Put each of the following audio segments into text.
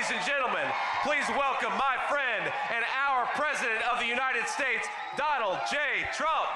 Ladies and gentlemen, please welcome my friend and our President of the United States, Donald J. Trump.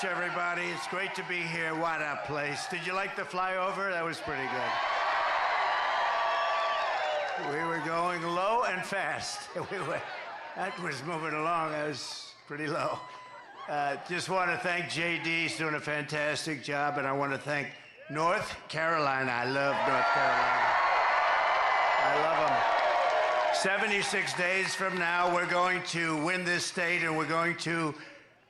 Everybody, it's great to be here. What a place. Did you like the flyover? That was pretty good. We were going low and fast. That was moving along. That was pretty low. Just want to thank JD. He's doing a fantastic job. And I want to thank North Carolina. I love North Carolina. I love them. 76 days from now, we're going to win this state, and we're going to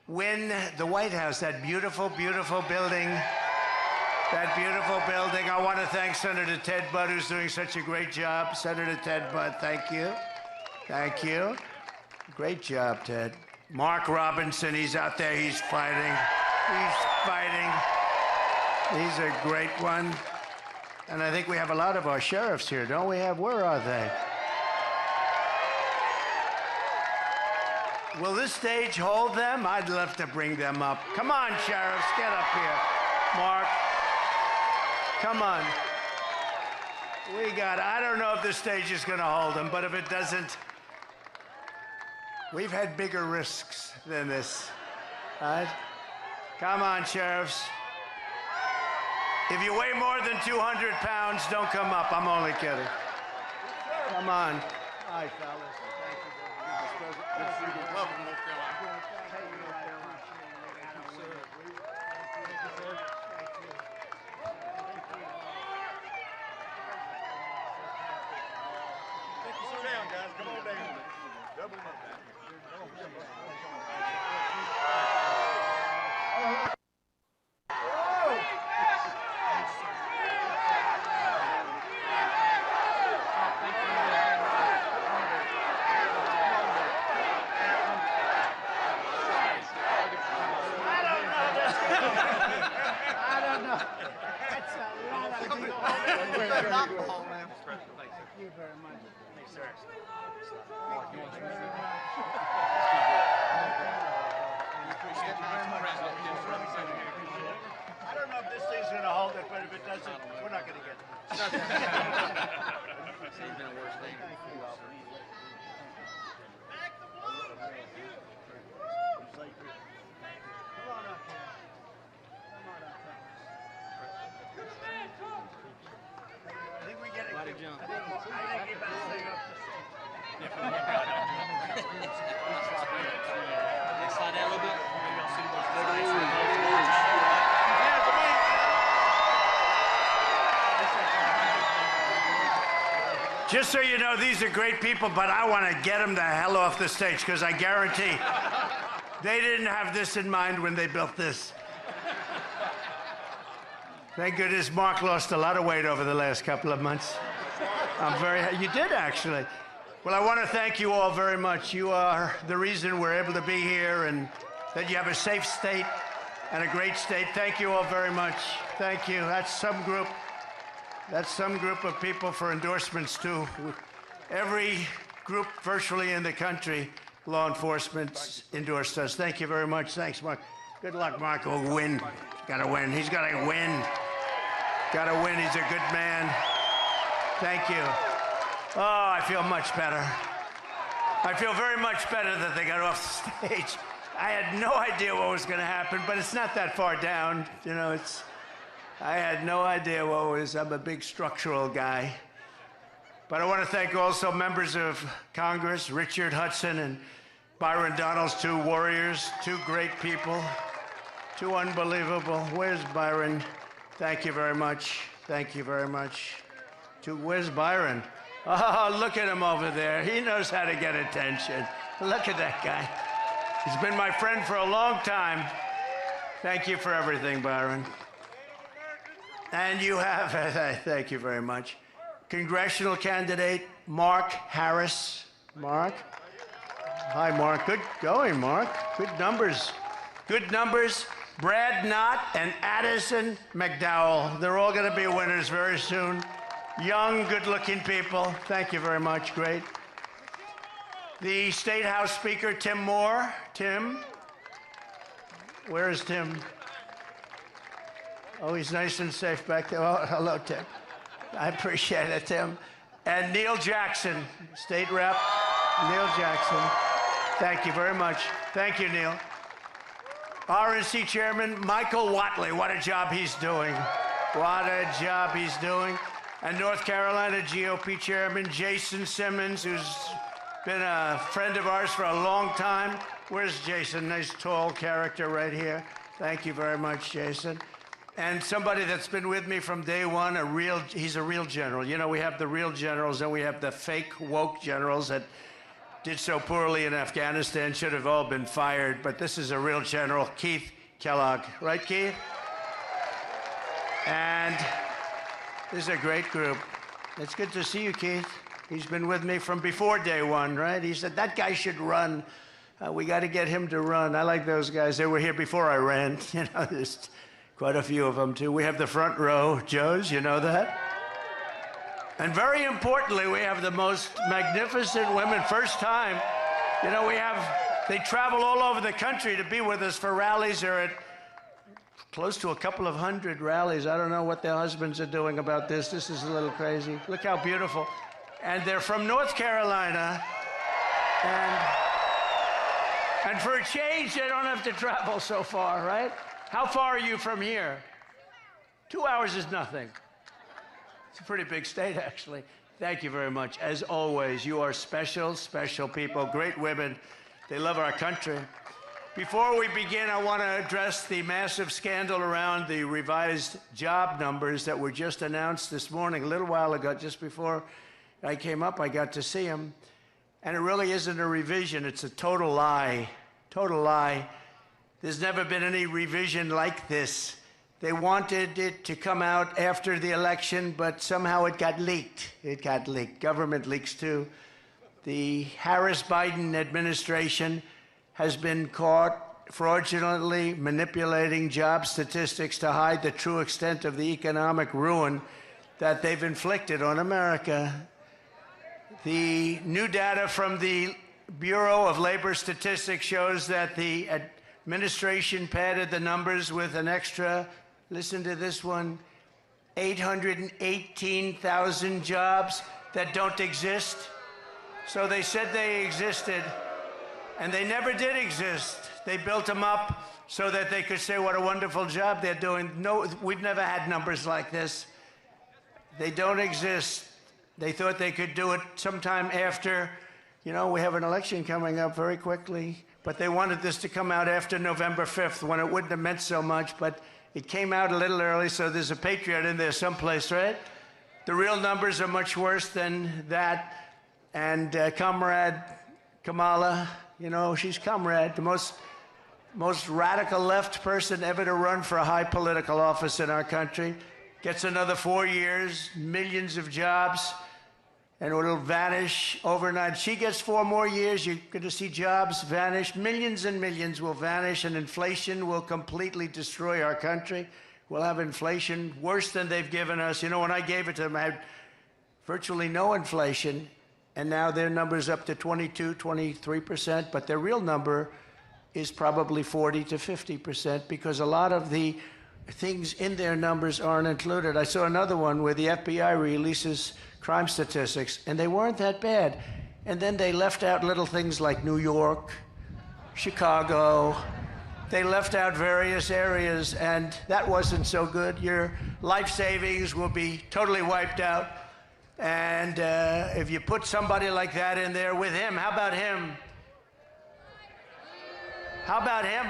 win the White House, that beautiful, beautiful building. That beautiful building. I want to thank Senator Ted Budd, who's doing such a great job. Senator Ted Budd, thank you. Thank you. Great job, Ted. Mark Robinson, he's out there, he's fighting. He's fighting. He's a great one. And I think we have a lot of our sheriffs here, don't we have? Where are they? Will this stage hold them? I'd love to bring them up. Come on, sheriffs, get up here. Mark, come on. I don't know if this stage is going to hold them, but if it doesn't, we've had bigger risks than this. Right? Come on, sheriffs. If you weigh more than 200 pounds, don't come up. I'm only kidding. Come on. Hi, fellas. Welcome to North Carolina. Take you sit down, guys. Come on down. Double them up. I don't know if this thing's going to hold it, but if it doesn't, we're not going to get it. Just so you know, these are great people, but I want to get them the hell off the stage, because I guarantee they didn't have this in mind when they built this. Thank goodness Mark lost a lot of weight over the last couple of months. You did, actually. Well, I want to thank you all very much. You are the reason we're able to be here, and that you have a safe state and a great state. Thank you all very much. Thank you. That's some group of people for endorsements, too. Every group virtually in the country, law enforcement endorsed us. Thank you very much. Thanks, Mark. Good luck, Mark. We'll win. Gotta win. He's gotta win. Gotta win. He's a good man. Thank you. Oh, I feel much better. I feel very much better that they got off the stage. I had no idea what was gonna happen, but it's not that far down. You know, I had no idea what was. I'm a big structural guy. But I want to thank also members of Congress, Richard Hudson and Byron Donalds, two warriors, two great people. Too unbelievable. Where's Byron? Thank you very much. Thank you very much. Where's Byron? Oh, look at him over there. He knows how to get attention. Look at that guy. He's been my friend for a long time. Thank you for everything, Byron. And you have, thank you very much, congressional candidate Mark Harris. Mark? Hi, Mark. Good going, Mark. Good numbers. Good numbers. Brad Knott and Addison McDowell. They're all going to be winners very soon. Young, good-looking people. Thank you very much. Great. The State House Speaker, Tim Moore. Tim? Where is Tim? Oh, he's nice and safe back there. Oh, hello, Tim. I appreciate it, Tim. And Neil Jackson, State Rep. Neil Jackson. Thank you very much. Thank you, Neil. RNC Chairman Michael Whatley, what a job he's doing. What a job he's doing. And North Carolina GOP Chairman Jason Simmons, who's been a friend of ours for a long time. Where's Jason? Nice tall character right here. Thank you very much, Jason. And somebody that's been with me from day one, he's a real general. You know, we have the real generals and we have the fake woke generals that did so poorly in Afghanistan, should have all been fired, but this is a real general, Keith Kellogg. Right, Keith? And this is a great group. It's good to see you, Keith. He's been with me from before day one, right? He said, that guy should run. We got to get him to run. I like those guys. They were here before I ran. You know, there's quite a few of them, too. We have the front row, Joes, you know that? And very importantly, we have the most magnificent women, first time. You know, they travel all over the country to be with us for rallies. They're at close to a couple of hundred rallies. I don't know what their husbands are doing about this. This is a little crazy. Look how beautiful. And they're from North Carolina. And for a change, they don't have to travel so far, right? How far are you from here? 2 hours is nothing. It's a pretty big state, actually. Thank you very much. As always, you are special, special people, great women. They love our country. Before we begin, I want to address the massive scandal around the revised job numbers that were just announced this morning, a little while ago, just before I came up, I got to see them. And it really isn't a revision. It's a total lie. Total lie. There's never been any revision like this. They wanted it to come out after the election, but somehow it got leaked. It got leaked. Government leaks, too. The Harris-Biden administration has been caught fraudulently manipulating job statistics to hide the true extent of the economic ruin that they've inflicted on America. The new data from the Bureau of Labor Statistics shows that the administration padded the numbers with an extra, listen to this one, 818,000 jobs that don't exist. So they said they existed, and they never did exist. They built them up so that they could say what a wonderful job they're doing. No, we've never had numbers like this. They don't exist. They thought they could do it sometime after, you know, we have an election coming up very quickly, but they wanted this to come out after November 5th, when it wouldn't have meant so much, but it came out a little early, so there's a patriot in there someplace, right? The real numbers are much worse than that. And Comrade Kamala, you know, she's Comrade, the most radical left person ever to run for a high political office in our country. Gets another 4 years, millions of jobs, and it'll vanish overnight. She gets 4 more years, you're going to see jobs vanish. Millions and millions will vanish, and inflation will completely destroy our country. We'll have inflation worse than they've given us. You know, when I gave it to them, I had virtually no inflation, and now their number's up to 22, 23%, but their real number is probably 40 to 50% because a lot of the things in their numbers aren't included. I saw another one where the FBI releases crime statistics, and they weren't that bad. And then they left out little things like New York, Chicago. They left out various areas, and that wasn't so good. Your life savings will be totally wiped out. And if you put somebody like that in there with him, how about him? How about him?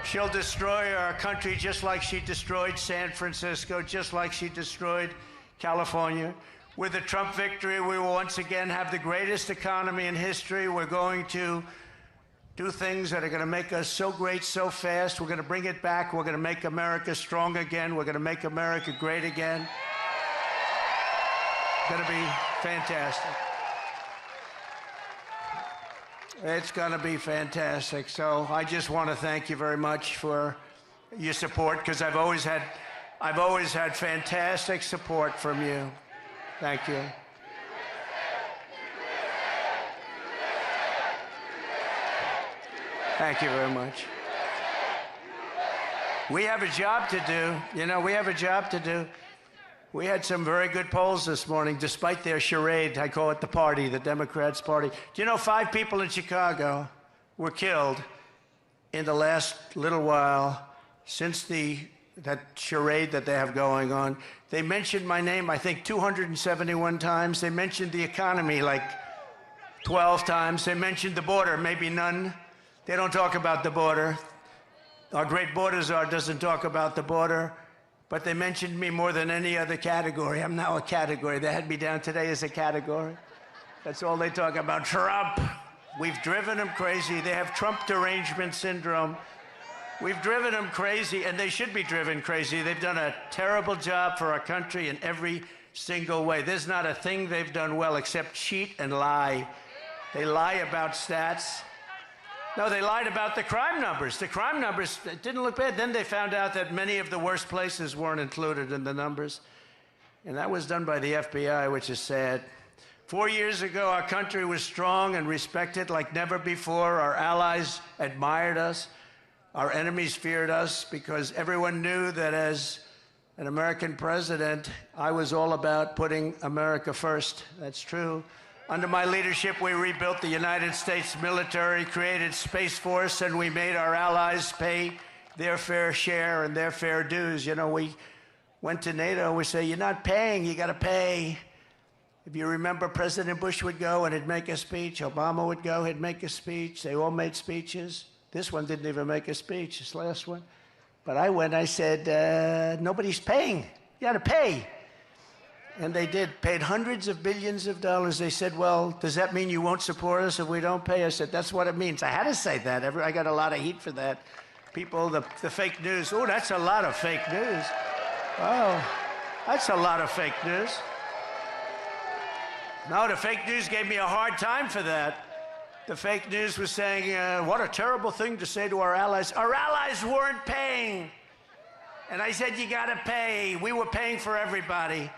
She'll destroy our country just like she destroyed San Francisco, just like she destroyed California. With the Trump victory, we will once again have the greatest economy in history. We're going to do things that are going to make us so great so fast. We're going to bring it back. We're going to make America strong again. We're going to make America great again. It's going to be fantastic. It's going to be fantastic. So I just want to thank you very much for your support, because I've always had fantastic support from you. Thank you. Thank you very much. We have a job to do. You know, we have a job to do. We had some very good polls this morning, despite their charade. I call it the party, the Democrats' party. Do you know 5 people in Chicago were killed in the last little while since that charade that they have going on? They mentioned my name, I think, 271 times. They mentioned the economy like 12 times. They mentioned the border, maybe none. They don't talk about the border. Our great border czar doesn't talk about the border. But they mentioned me more than any other category. I'm now a category. They had me down today as a category. That's all they talk about. Trump. We've driven them crazy. They have Trump derangement syndrome. We've driven them crazy, and they should be driven crazy. They've done a terrible job for our country in every single way. There's not a thing they've done well except cheat and lie. They lie about stats. No, they lied about the crime numbers. The crime numbers didn't look bad. Then they found out that many of the worst places weren't included in the numbers. And that was done by the FBI, which is sad. 4 years ago, our country was strong and respected like never before. Our allies admired us. Our enemies feared us because everyone knew that as an American president, I was all about putting America first. That's true. Under my leadership, we rebuilt the United States military, created Space Force, and we made our allies pay their fair share and their fair dues. You know, we went to NATO, we say, you're not paying, you got to pay. If you remember, President Bush would go and he'd make a speech. Obama would go, he'd make a speech. They all made speeches. This one didn't even make a speech, this last one. But I went, I said, nobody's paying. You got to pay. And they did, paid hundreds of billions of dollars. They said, well, does that mean you won't support us if we don't pay? I said, that's what it means. I had to say that. I got a lot of heat for that. People, the fake news. Oh, that's a lot of fake news. Oh, that's a lot of fake news. No, the fake news gave me a hard time for that. The fake news was saying, what a terrible thing to say to our allies. Our allies weren't paying. And I said, you got to pay. We were paying for everybody.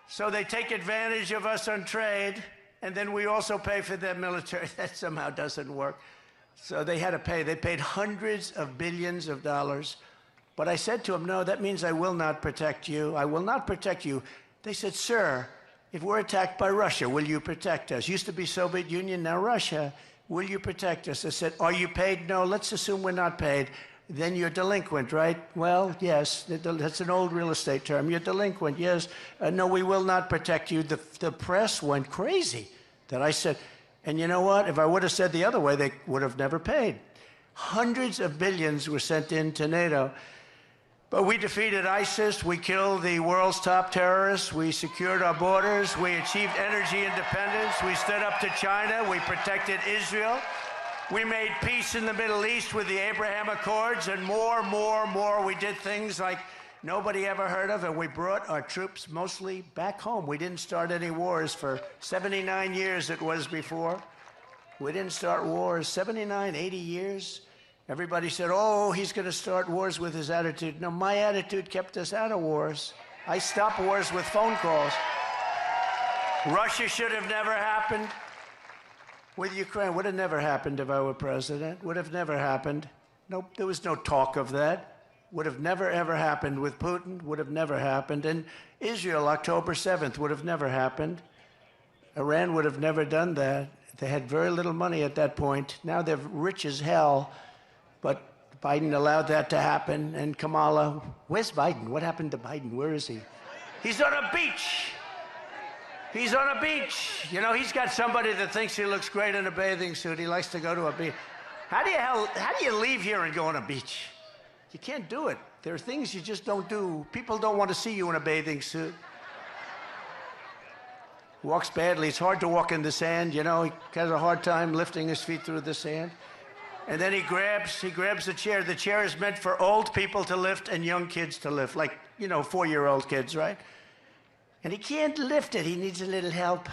So they take advantage of us on trade, and then we also pay for their military. That somehow doesn't work. So they had to pay. They paid hundreds of billions of dollars. But I said to them, no, that means I will not protect you. I will not protect you. They said, sir, if we're attacked by Russia, will you protect us? Used to be Soviet Union, now Russia. Will you protect us? I said, are you paid? No, let's assume we're not paid. Then you're delinquent, right? Well, yes, that's an old real estate term. You're delinquent, yes. No, we will not protect you. The press went crazy that I said, and you know what? If I would have said the other way, they would have never paid. Hundreds of billions were sent into NATO. But we defeated ISIS, we killed the world's top terrorists, we secured our borders, we achieved energy independence, we stood up to China, we protected Israel, we made peace in the Middle East with the Abraham Accords, and more. We did things like nobody ever heard of, and we brought our troops mostly back home. We didn't start any wars for 79 years it was before. We didn't start wars, 79, 80 years. Everybody said, oh, he's going to start wars with his attitude. No, my attitude kept us out of wars. I stopped wars with phone calls. Russia should have never happened. With Ukraine, would have never happened if I were president. Would have never happened. Nope, there was no talk of that. Would have never, ever happened with Putin. Would have never happened. And Israel, October 7th, would have never happened. Iran would have never done that. They had very little money at that point. Now they're rich as hell. But Biden allowed that to happen, and Kamala, where's Biden? What happened to Biden? Where is he? He's on a beach. He's on a beach. You know, he's got somebody that thinks he looks great in a bathing suit. He likes to go to a beach. How do you leave here and go on a beach? You can't do it. There are things you just don't do. People don't want to see you in a bathing suit. Walks badly. It's hard to walk in the sand, you know. He has a hard time lifting his feet through the sand. And then he grabs the chair. The chair is meant for old people to lift and young kids to lift, like, you know, 4-year-old kids, right? And he can't lift it. He needs a little help.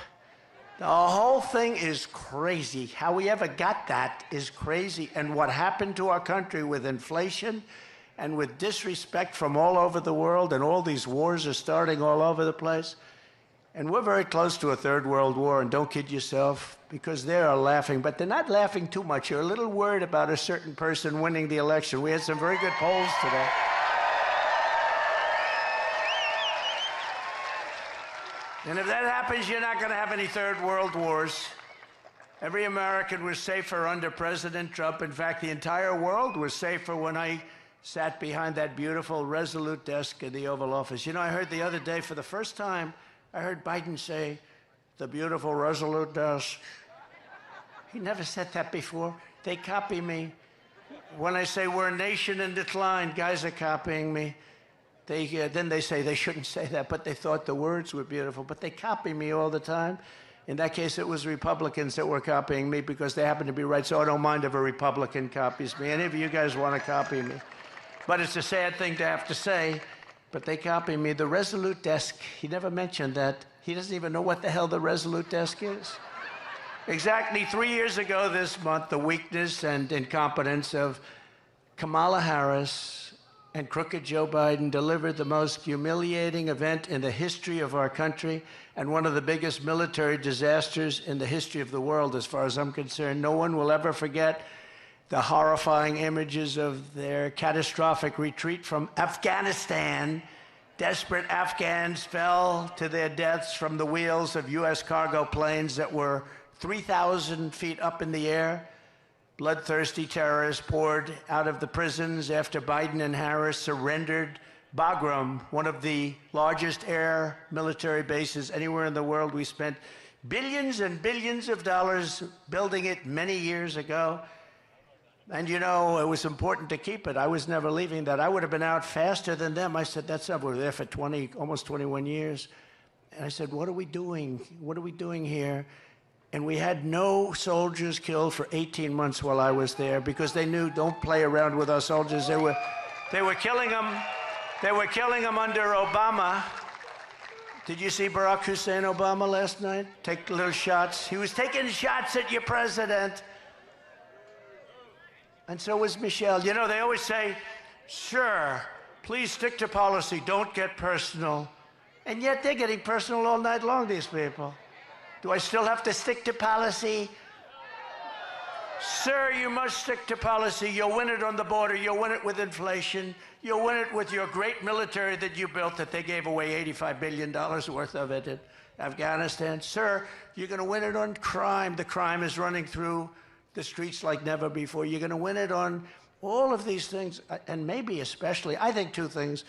The whole thing is crazy. How we ever got that is crazy. And what happened to our country with inflation and with disrespect from all over the world, and all these wars are starting all over the place. And we're very close to a third world war, and don't kid yourself, because they are laughing, but they're not laughing too much. They're a little worried about a certain person winning the election. We had some very good polls today. And if that happens, you're not going to have any third world wars. Every American was safer under President Trump. In fact, the entire world was safer when I sat behind that beautiful, resolute desk in the Oval Office. You know, I heard the other day, for the first time, I heard Biden say, the beautiful, resolute desk. He never said that before. They copy me. When I say we're a nation in decline, guys are copying me. Then they say they shouldn't say that, but they thought the words were beautiful. But they copy me all the time. In that case, it was Republicans that were copying me because they happen to be right, so I don't mind if a Republican copies me. Any of you guys want to copy me. But it's a sad thing to have to say, but they copy me. The resolute desk, he never mentioned that. He doesn't even know what the hell the resolute desk is. Exactly 3 years ago this month, the weakness and incompetence of Kamala Harris and crooked Joe Biden delivered the most humiliating event in the history of our country and one of the biggest military disasters in the history of the world, as far as I'm concerned. No one will ever forget the horrifying images of their catastrophic retreat from Afghanistan. Desperate Afghans fell to their deaths from the wheels of U.S. cargo planes that were 3,000 feet up in the air. Bloodthirsty terrorists poured out of the prisons after Biden and Harris surrendered Bagram, one of the largest air military bases anywhere in the world. We spent billions and billions of dollars building it many years ago. And, you know, it was important to keep it. I was never leaving that. I would have been out faster than them. I said, that's not, we were there for almost 21 years. And I said, what are we doing? What are we doing here? And we had no soldiers killed for 18 months while I was there because they knew, don't play around with our soldiers. They were killing them. They were killing them under Obama. Did you see Barack Hussein Obama last night? Take little shots. He was taking shots at your president. And so was Michelle. You know, they always say, sure, please stick to policy, don't get personal. And yet they're getting personal all night long, these people. Do I still have to stick to policy? Sir, you must stick to policy. You'll win it on the border. You'll win it with inflation. You'll win it with your great military that you built that they gave away $85 billion worth of it in Afghanistan. Sir, you're going to win it on crime. The crime is running through the streets like never before. You're going to win it on all of these things, and maybe especially, I think two things,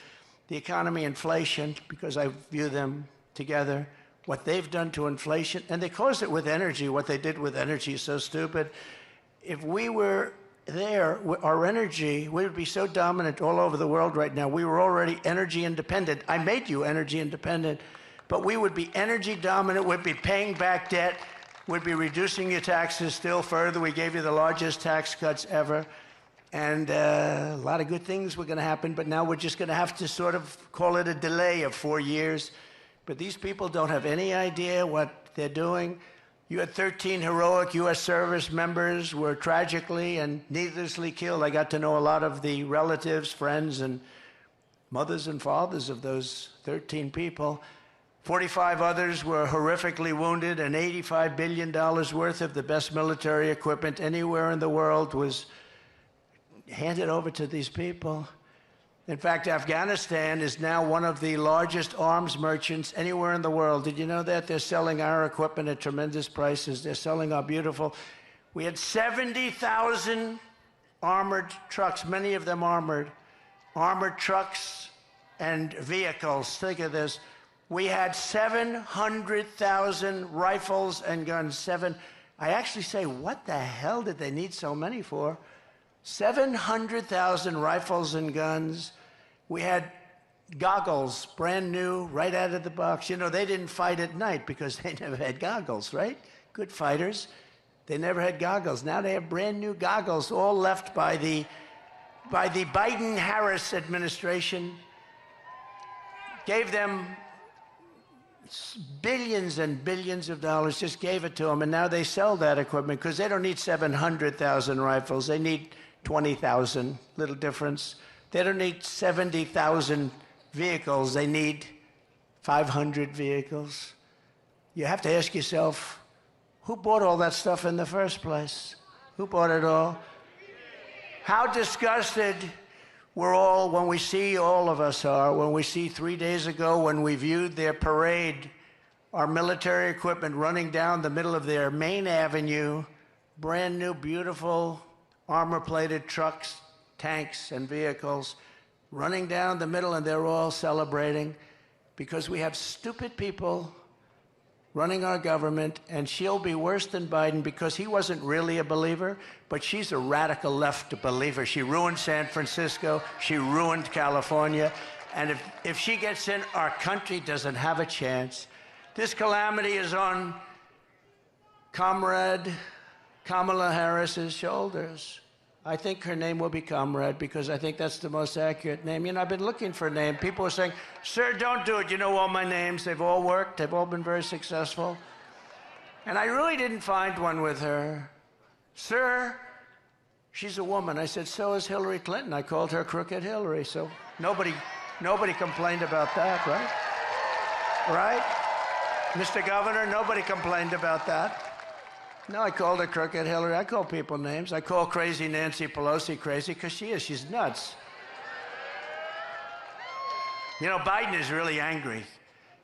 the economy, inflation, because I view them together, what they've done to inflation, and they caused it with energy. What they did with energy is so stupid. If we were there, our energy, we would be so dominant all over the world right now. We were already energy independent. I made you energy independent, but we would be energy dominant. We'd be paying back debt. We'd be reducing your taxes still further. We gave you the largest tax cuts ever. And a lot of good things were going to happen, but now we're just going to have to sort of call it a delay of 4 years. But these people don't have any idea what they're doing. You had 13 heroic U.S. service members were tragically and needlessly killed. I got to know a lot of the relatives, friends, and mothers and fathers of those 13 people. 45 others were horrifically wounded, and $85 billion worth of the best military equipment anywhere in the world was handed over to these people. In fact, Afghanistan is now one of the largest arms merchants anywhere in the world. Did you know that? They're selling our equipment at tremendous prices. They're selling our beautiful. We had 70,000 armored trucks, many of them armored trucks and vehicles. Think of this. We had 700,000 rifles and guns. I actually say, what the hell did they need so many for? 700,000 rifles and guns. We had goggles, brand new, right out of the box. You know, they didn't fight at night because they never had goggles, right? Good fighters. They never had goggles. Now they have brand new goggles, all left by the Biden-Harris administration. Gave them billions and billions of dollars, just gave it to them, and now they sell that equipment because they don't need 700,000 rifles. They need 20,000, little difference. They don't need 70,000 vehicles. They need 500 vehicles. You have to ask yourself, who bought all that stuff in the first place? Who bought it all? How disgusted we're all when we see, all of us are, when we see 3 days ago when we viewed their parade, our military equipment running down the middle of their main avenue, brand new, beautiful, armor-plated trucks, tanks, and vehicles running down the middle, and they're all celebrating because we have stupid people running our government, and she'll be worse than Biden because he wasn't really a believer, but she's a radical left believer. She ruined San Francisco. She ruined California. And if she gets in, our country doesn't have a chance. This calamity is on Comrade Kamala Harris's shoulders. I think her name will be Comrade because I think that's the most accurate name. You know, I've been looking for a name. People are saying, sir, don't do it. You know all my names. They've all worked. They've all been very successful. And I really didn't find one with her. Sir, she's a woman. I said, so is Hillary Clinton. I called her Crooked Hillary. So nobody complained about that, right? Right? Mr. Governor, nobody complained about that. No, I called her Crooked Hillary. I call people names. I call crazy Nancy Pelosi crazy because she is. She's nuts. You know, Biden is really angry.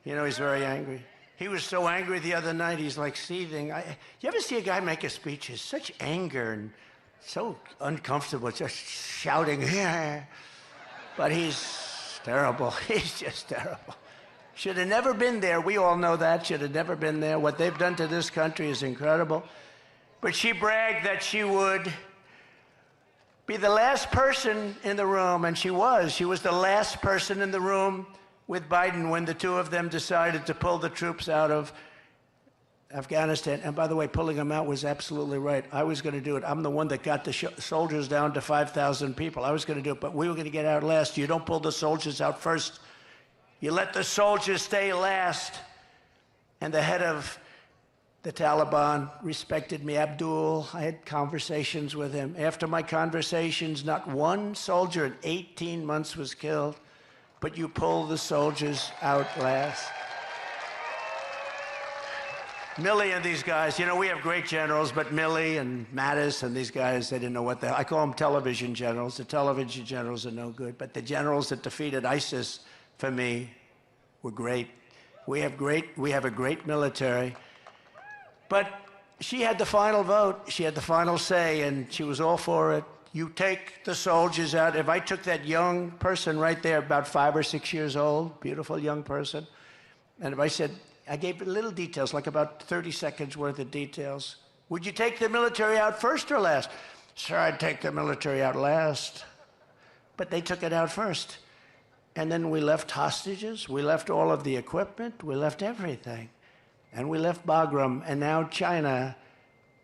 You know, he's very angry. He was so angry the other night, he's like seething. You ever see a guy make a speech? He's such anger and so uncomfortable, just shouting. But he's terrible. He's just terrible. Should have never been there. We all know that. Should have never been there. What they've done to this country is incredible. But she bragged that she would be the last person in the room, and she was. She was the last person in the room with Biden when the two of them decided to pull the troops out of Afghanistan. And by the way, pulling them out was absolutely right. I was going to do it. I'm the one that got the soldiers down to 5,000 people. I was going to do it, but we were going to get out last. You don't pull the soldiers out first. You let the soldiers stay last. And the head of the Taliban respected me, Abdul. I had conversations with him. After my conversations, not one soldier in 18 months was killed, but you pull the soldiers out last. Milley and these guys, you know, we have great generals, but Milley and Mattis and these guys, they didn't know what the hell. I call them television generals. The television generals are no good, but the generals that defeated ISIS, for me, were great. We have a great military. But she had the final vote. She had the final say, and she was all for it. You take the soldiers out. If I took that young person right there, about 5 or 6 years old, beautiful young person, and if I said, I gave little details, like about 30 seconds worth of details, would you take the military out first or last? Sure, I'd take the military out last. But they took it out first. And then we left hostages, we left all of the equipment, we left everything. And we left Bagram, and now China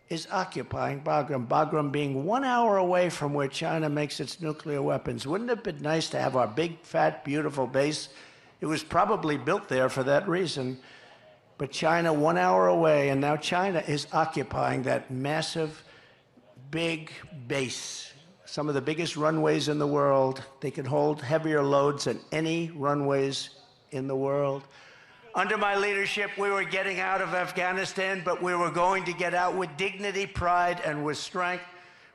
is occupying Bagram. Bagram being 1 hour away from where China makes its nuclear weapons. Wouldn't it have been nice to have our big, fat, beautiful base? It was probably built there for that reason. But China 1 hour away, and now China is occupying that massive, big base. Some of the biggest runways in the world. They can hold heavier loads than any runways in the world. Under my leadership, we were getting out of Afghanistan, but we were going to get out with dignity, pride, and with strength.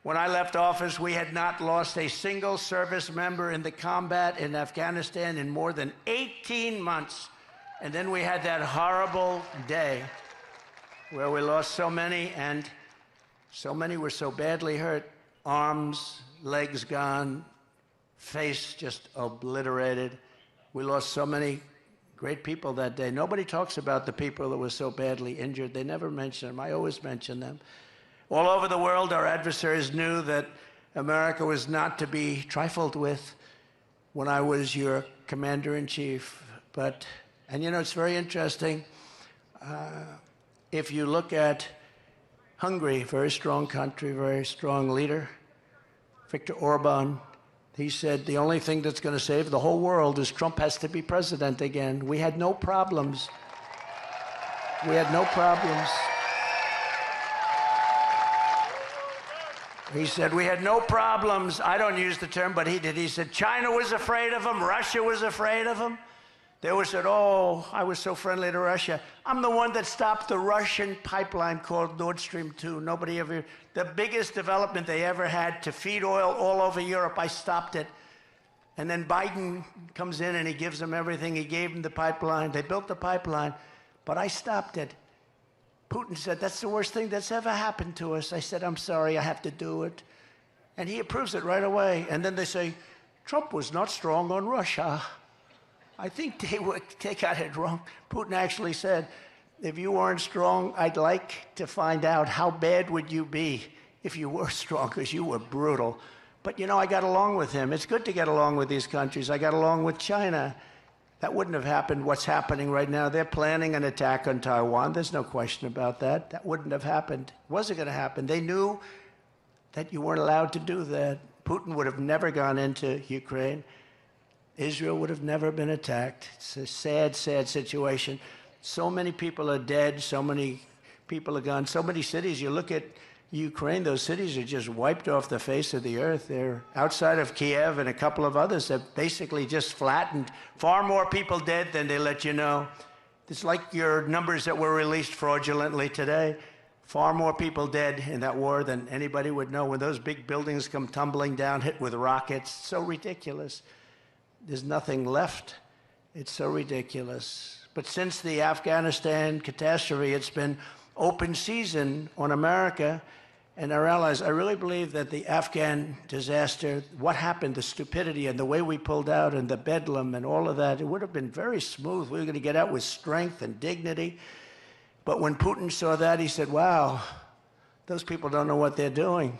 When I left office, we had not lost a single service member in the combat in Afghanistan in more than 18 months. And then we had that horrible day where we lost so many, and so many were so badly hurt. Arms, legs gone, face just obliterated. We lost so many great people that day. Nobody talks about the people that were so badly injured. They never mention them. I always mention them. All over the world, our adversaries knew that America was not to be trifled with when I was your commander-in-chief. And you know, it's very interesting. If you look at Hungary, very strong country, very strong leader, Viktor Orban, he said the only thing that's going to save the whole world is Trump has to be president again. We had no problems. We had no problems. He said, we had no problems. I don't use the term, but he did. He said, China was afraid of him. Russia was afraid of him. They always said, oh, I was so friendly to Russia. I'm the one that stopped the Russian pipeline called Nord Stream 2. Nobody ever, the biggest development they ever had to feed oil all over Europe, I stopped it. And then Biden comes in and he gives them everything. He gave them the pipeline. They built the pipeline, but I stopped it. Putin said, that's the worst thing that's ever happened to us. I said, I'm sorry, I have to do it. And he approves it right away. And then they say, Trump was not strong on Russia. I think they got it wrong. Putin actually said, if you weren't strong, I'd like to find out how bad would you be if you were strong, because you were brutal. But you know, I got along with him. It's good to get along with these countries. I got along with China. That wouldn't have happened. What's happening right now, they're planning an attack on Taiwan. There's no question about that. That wouldn't have happened. It wasn't going to happen. They knew that you weren't allowed to do that. Putin would have never gone into Ukraine. Israel would have never been attacked. It's a sad, sad situation. So many people are dead. So many people are gone. So many cities. You look at Ukraine, those cities are just wiped off the face of the earth. They're outside of Kiev and a couple of others have basically just flattened. Far more people dead than they let you know. It's like your numbers that were released fraudulently today. Far more people dead in that war than anybody would know. When those big buildings come tumbling down, hit with rockets, so ridiculous. There's nothing left. It's so ridiculous. But since the Afghanistan catastrophe, it's been open season on America and our allies. I really believe that the Afghan disaster, what happened, the stupidity and the way we pulled out and the bedlam and all of that, it would have been very smooth. We were going to get out with strength and dignity. But when Putin saw that, he said, wow, those people don't know what they're doing.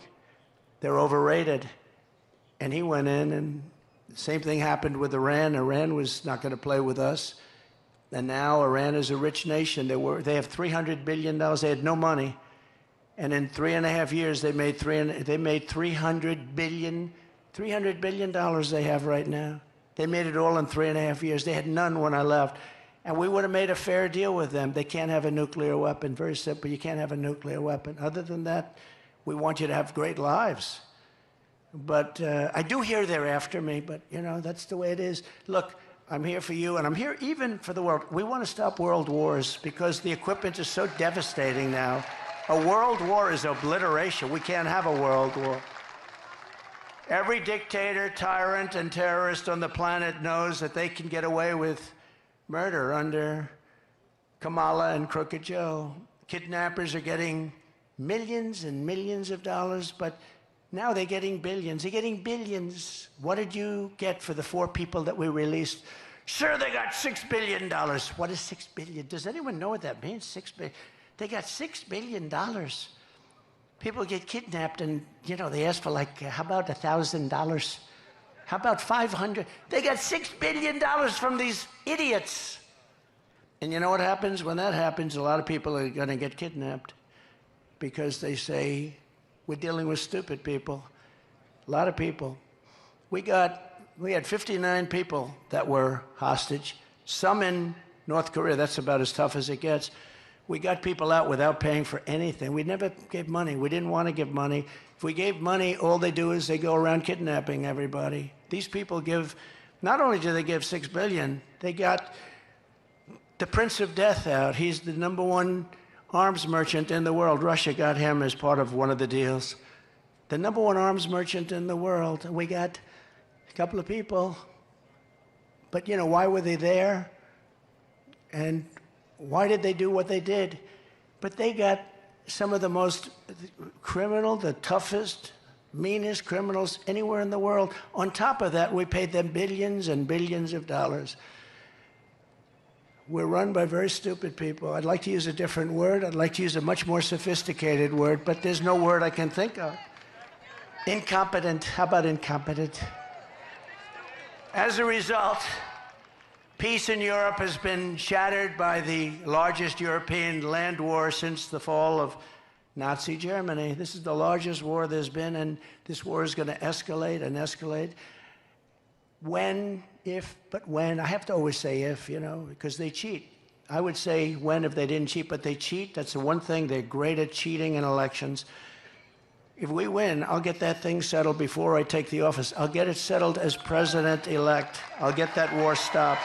They're overrated. And he went in, and the same thing happened with Iran. Iran was not going to play with us. And now Iran is a rich nation. They have $300 billion. They had no money. And in 3.5 years, they made $300 billion. $300 billion they have right now. They made it all in 3.5 years. They had none when I left. And we would have made a fair deal with them. They can't have a nuclear weapon. Very simple. You can't have a nuclear weapon. Other than that, we want you to have great lives. But I do hear they're after me, but, you know, that's the way it is. Look, I'm here for you, and I'm here even for the world. We want to stop world wars because the equipment is so devastating now. A world war is obliteration. We can't have a world war. Every dictator, tyrant, and terrorist on the planet knows that they can get away with murder under Kamala and Crooked Joe. Kidnappers are getting millions and millions of dollars, but now they're getting billions. They're getting billions. What did you get for the 4 people that we released? Sure, they got $6 billion. What is $6 billion? Does anyone know what that means? $6 billion. They got $6 billion. People get kidnapped and, you know, they ask for like, how about $1,000? How about 500? They got $6 billion from these idiots. And you know what happens? When that happens, a lot of people are going to get kidnapped because they say, we're dealing with stupid people. A lot of people. We had 59 people that were hostage, some in North Korea. That's about as tough as it gets. We got people out without paying for anything. We never gave money. We didn't want to give money. If we gave money, all they do is they go around kidnapping everybody. These people give, not only do they give $6 billion, they got the Prince of Death out. He's the #1 arms merchant in the world. Russia got him as part of one of the deals. The #1 arms merchant in the world. We got a couple of people. But, you know, why were they there? And why did they do what they did? But they got some of the most criminal, the toughest, meanest criminals anywhere in the world. On top of that, we paid them billions and billions of dollars. We're run by very stupid people. I'd like to use a different word. I'd like to use a much more sophisticated word, but there's no word I can think of. Incompetent. How about incompetent? As a result, peace in Europe has been shattered by the largest European land war since the fall of Nazi Germany. This is the largest war there's been, and this war is going to escalate and escalate. When, if, but when. I have to always say if, you know, because they cheat. I would say when if they didn't cheat, but they cheat. That's the one thing. They're great at cheating in elections. If we win, I'll get that thing settled before I take the office. I'll get it settled as president-elect. I'll get that war stopped.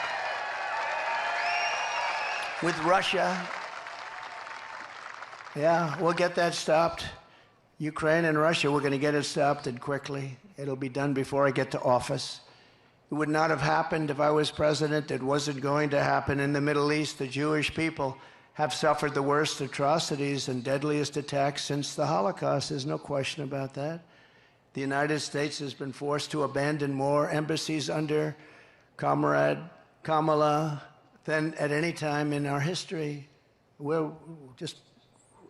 With Russia, yeah, we'll get that stopped. Ukraine and Russia, we're going to get it stopped, and quickly. It'll be done before I get to office. It would not have happened if I was president. It wasn't going to happen in the Middle East. The Jewish people have suffered the worst atrocities and deadliest attacks since the Holocaust. There's no question about that. The United States has been forced to abandon more embassies under Comrade Kamala than at any time in our history. We're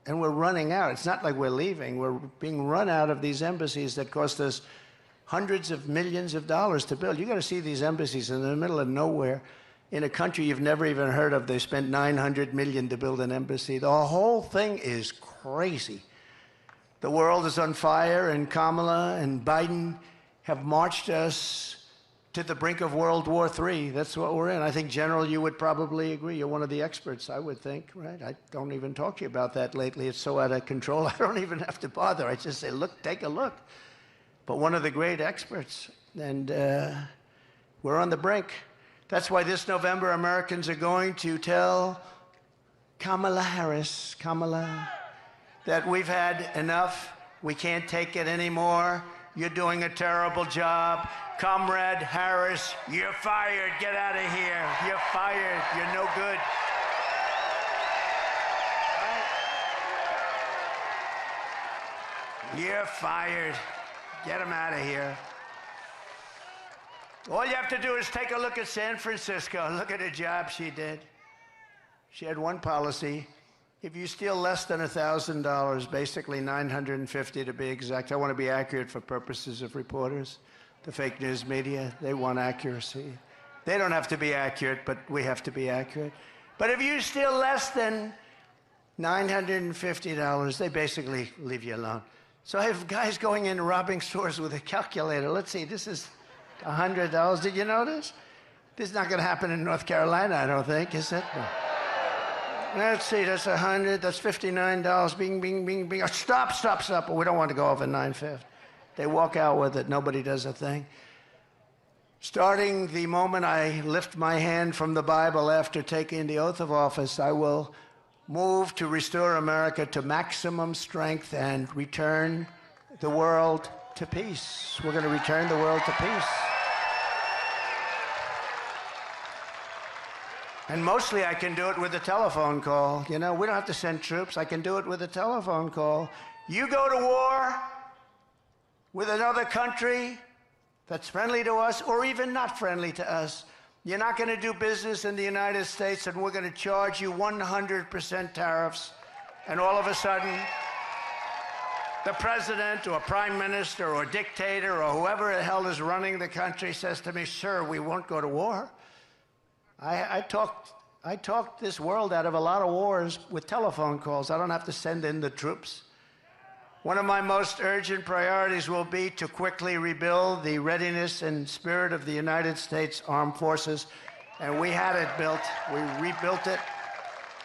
running out. It's not like we're leaving. We're being run out of these embassies that cost us hundreds of millions of dollars to build. You got to see these embassies in the middle of nowhere in a country you've never even heard of. They spent $900 million to build an embassy. The whole thing is crazy. The world is on fire, and Kamala and Biden have marched us to the brink of World War III. That's what we're in. I think, General, you would probably agree. You're one of the experts, I would think, right? I don't even talk to you about that lately. It's so out of control, I don't even have to bother. I just say, look, take a look. But one of the great experts, and we're on the brink. That's why this November, Americans are going to tell Kamala Harris, that we've had enough. We can't take it anymore. You're doing a terrible job. Comrade Harris, you're fired. Get out of here. You're fired. You're no good. You're fired. Get him out of here. All you have to do is take a look at San Francisco. Look at the job she did. She had one policy. If you steal less than $1,000, basically $950 to be exact, I want to be accurate for purposes of reporters, the fake news media, they want accuracy. They don't have to be accurate, but we have to be accurate. But if you steal less than $950, they basically leave you alone. So I have guys going in robbing stores with a calculator. Let's see, this is $100. Did you notice? This is not going to happen in North Carolina, I don't think, is it? No. Let's see, that's 100, that's $59. Bing, bing, bing, bing. Stop. We don't want to go over $950. They walk out with it. Nobody does a thing. Starting the moment I lift my hand from the Bible after taking the oath of office, I will move to restore America to maximum strength and return the world to peace. We're going to return the world to peace. And mostly I can do it with a telephone call. You know, we don't have to send troops. I can do it with a telephone call. You go to war with another country that's friendly to us or even not friendly to us. You're not going to do business in the United States, and we're going to charge you 100% tariffs. And all of a sudden, the president or prime minister or dictator or whoever the hell is running the country says to me, sir, we won't go to war. I talked this world out of a lot of wars with telephone calls. I don't have to send in the troops. One of my most urgent priorities will be to quickly rebuild the readiness and spirit of the United States Armed Forces. And we had it built. We rebuilt it.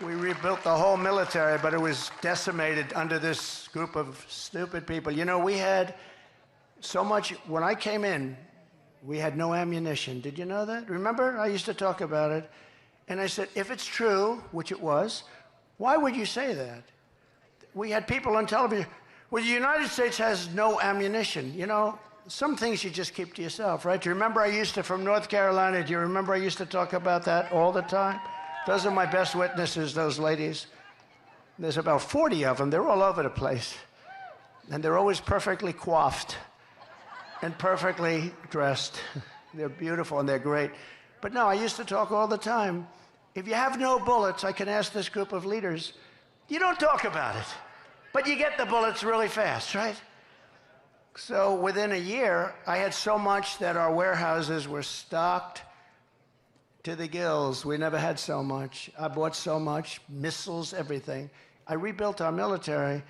We rebuilt the whole military, but it was decimated under this group of stupid people. You know, we had so much, when I came in, we had no ammunition. Did you know that? Remember? I used to talk about it. And I said, if it's true, which it was, why would you say that? We had people on television, well, the United States has no ammunition. You know, some things you just keep to yourself, right? Do you remember I used to, from North Carolina, do you remember I used to talk about that all the time? Those are my best witnesses, those ladies. There's about 40 of them. They're all over the place. And they're always perfectly coiffed and perfectly dressed. They're beautiful and they're great. But no, I used to talk all the time. If you have no bullets, I can ask this group of leaders, you don't talk about it. But you get the bullets really fast, right? So within a year, I had so much that our warehouses were stocked to the gills. We never had so much. I bought so much, missiles, everything. I rebuilt our military,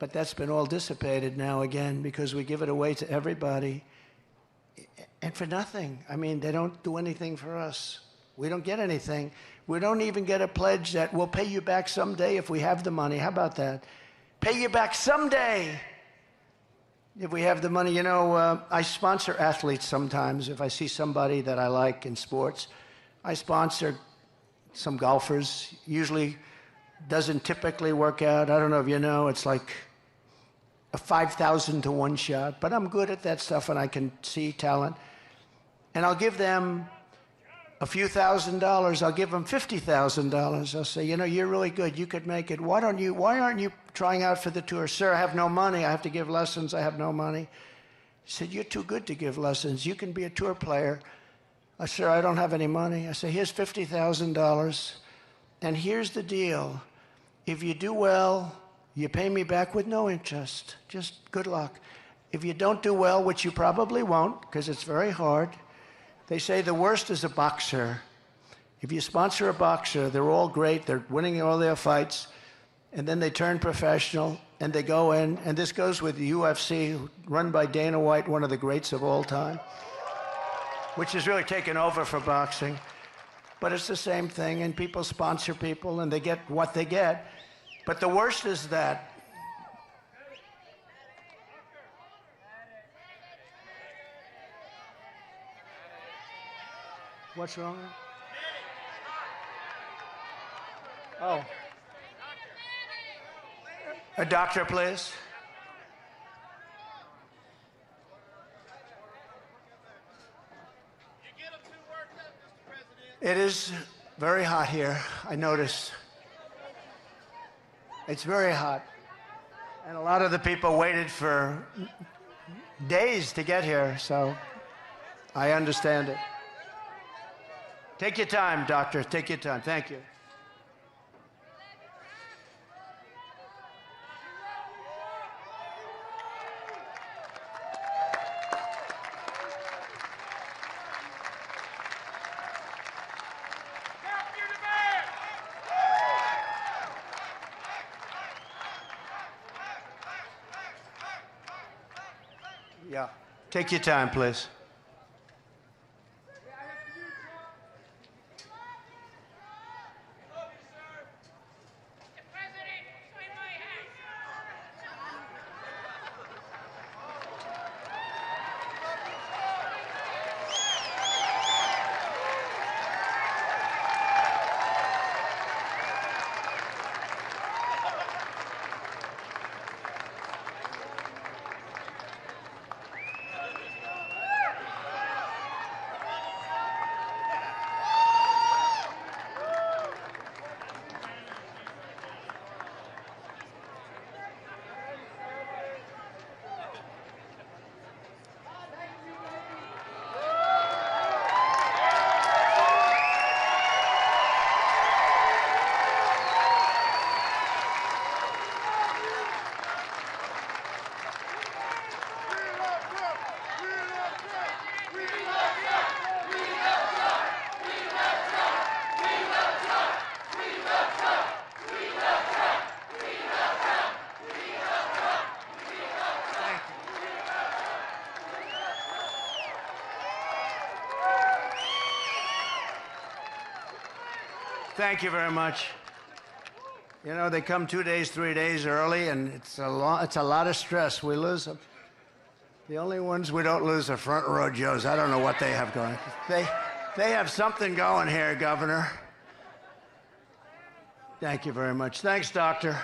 but that's been all dissipated now again because we give it away to everybody and for nothing. I mean, they don't do anything for us. We don't get anything. We don't even get a pledge that we'll pay you back someday if we have the money. How about that? Pay you back someday if we have the money. You know, I sponsor athletes sometimes. If I see somebody that I like in sports, I sponsor some golfers. Usually doesn't typically work out. I don't know if you know, it's like a 5,000 to 1 shot. But I'm good at that stuff and I can see talent. And I'll give them a few $1,000s. I'll give them $50,000. I'll say, you know, you're really good. You could make it. Why aren't you trying out for the tour? Sir, I have no money. I have to give lessons. I have no money. He said, you're too good to give lessons. You can be a tour player. I said, sir, I don't have any money. I said, here's $50,000. And here's the deal. If you do well, you pay me back with no interest. Just good luck. If you don't do well, which you probably won't, because it's very hard, they say the worst is a boxer. If you sponsor a boxer, they're all great, they're winning all their fights, and then they turn professional, and they go in, and this goes with the UFC, run by Dana White, one of the greats of all time, which has really taken over for boxing. But it's the same thing, and people sponsor people, and they get what they get. But the worst is that what's wrong? Oh. A doctor, please. It is very hot here, I notice. It's very hot. And a lot of the people waited for days to get here, so I understand it. Take your time, doctor. Take your time. Thank you. Yeah. Take your time, please. Thank you very much. You know, they come 2 days, 3 days early, and it's a lot of stress. We lose them. The only ones we don't lose are front row Joes. I don't know what they have going. They have something going here, Governor. Thank you very much. Thanks, Doctor.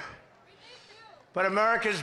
But America's